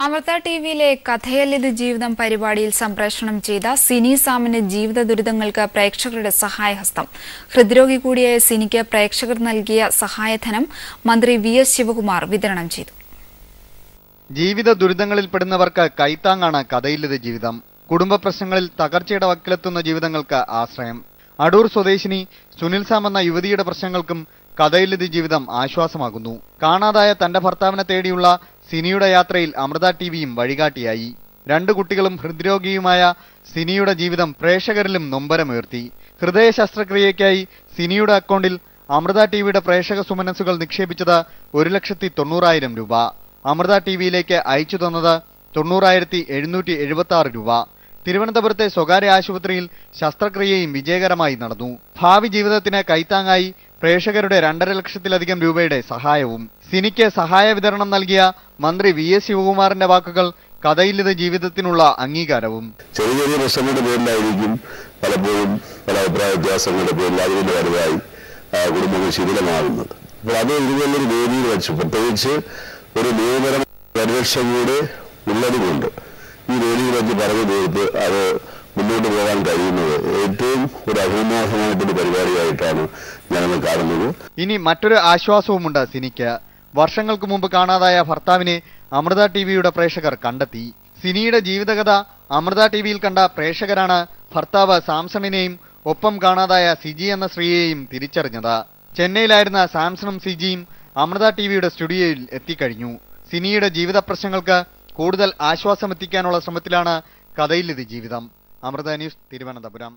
അമൃത ടിവിയിലെ കഥയല്ലിത് ജീവിതം പരിപാടിയിൽ സംപ്രേഷണം ചെയ്ത സിനി സാമിന്റെ ജീവിത ദുരിതങ്ങൾക്ക് പ്രേക്ഷകരുടെ സഹായഹസ്തം. ഹൃദ്രോഗി കൂടിയായ സിനിക്ക് പ്രേക്ഷകർ നൽകിയ സഹായധനം മന്ത്രി വി.എസ്. ശിവകുമാർ വിതരണം ചെയ്തു. ജീവിത ദുരിതങ്ങളിൽപ്പെടുന്നവർക്ക് കൈത്താങ്ങാണ് കഥയില്ലത് ജീവിതം. കുടുംബ പ്രശ്നങ്ങളിൽ തകർച്ചയുടെ വക്കിലെത്തുന്ന ജീവിതങ്ങൾക്ക് ആശ്രയം. അടൂർ സ്വദേശിനി സുനിൽ സാം എന്ന യുവതിയുടെ പ്രശ്നങ്ങൾക്കും കഥയില്ലത് ജീവിതം ആശ്വാസമാകുന്നു. കാണാതായ തന്റെ ഭർത്താവിനെ തേടിയുള്ള സിനിയുടെ യാത്രയിൽ അമൃത ടിവിയും വഴികാട്ടിയായി. 2 കുട്ടികളും ഹൃദ്രോഗിയുമായ സിനിയുടെ ജീവിതം പ്രേക്ഷകരിലും നൊമ്പരമുയർത്തി. ഹൃദയ ശസ്ത്രക്രിയയ്ക്കായി സിനിയുടെ അക്കൗണ്ടിൽ അമൃത ടിവിയുടെ പ്രേക്ഷക സുമനസ്സുകൾ നിക്ഷേപിച്ചത് 1,90,000 രൂപ. അമൃത ടിവിയിലേക്ക് അയച്ചു തന്നത് 90,776 രൂപ. തിരുവനന്തപുരത്തെ സ്വകാര്യ ആശുപത്രിയിൽ ശസ്ത്രക്രിയയും വിജയകരമായി നടന്നു. ഭാവി ജീവിതത്തിന് കൈത്താങ്ങായി പ്രേക്ഷകരുടെ 2.5 ലക്ഷത്തിലധികം രൂപയുടെ സഹായവും. സിനിക്ക് സഹായ വിതരണം നൽകിയ മന്ത്രി വി.എസ്. ശിവകുമാറിന്റെ വാക്കുകൾ കഥയില്ലത് ജീവിതത്തിനുള്ള അംഗീകാരവും. ചെറിയ ചെറിയ പ്രശ്നങ്ങളുടെ പേരിലായിരിക്കും പലപ്പോഴും പല അഭിപ്രായ വ്യത്യാസങ്ങളുടെ പേരിൽ അതിന്റെ വലുതായി കുടുംബങ്ങൾ ശിഥിലമാകുന്നത്. അപ്പോൾ അത് ഇതുപോലൊരു വേദിയിൽ വെച്ചു, പ്രത്യേകിച്ച് ഒരു നിയമപരമായ പരിരക്ഷ കൂടെ ഉള്ളതുകൊണ്ട് ഈ വേദിയിൽ വെച്ച് പറഞ്ഞു തീർത്ത് അത് മുന്നോട്ട് പോകാൻ കഴിയുന്നത് ഏറ്റവും ഒരു അഭിമാനമായിട്ടൊരു പരിപാടിയായിട്ടാണ് ഞാനത് കാണുന്നത്. ഇനി മറ്റൊരു ആശ്വാസവുമുണ്ട് സിനിക്ക്. വർഷങ്ങൾക്ക് മുമ്പ് കാണാതായ ഭർത്താവിനെ അമൃത ടിവിയുടെ പ്രേക്ഷകർ കണ്ടെത്തി. സിനിയുടെ ജീവിതകഥ അമൃത ടിവിയിൽ കണ്ട പ്രേക്ഷകരാണ് ഭർത്താവ് സാംസണിനെയും ഒപ്പം കാണാതായ സിജി എന്ന സ്ത്രീയെയും തിരിച്ചറിഞ്ഞത്. ചെന്നൈയിലായിരുന്ന സാംസണും സിജിയും അമൃത ടിവിയുടെ സ്റ്റുഡിയോയിൽ എത്തിക്കഴിഞ്ഞു. സിനിയുടെ ജീവിത പ്രശ്നങ്ങൾക്ക് കൂടുതൽ ആശ്വാസമെത്തിക്കാനുള്ള ശ്രമത്തിലാണ് കഥയില്ലത് ജീവിതം. അമൃത ന്യൂസ്, തിരുവനന്തപുരം.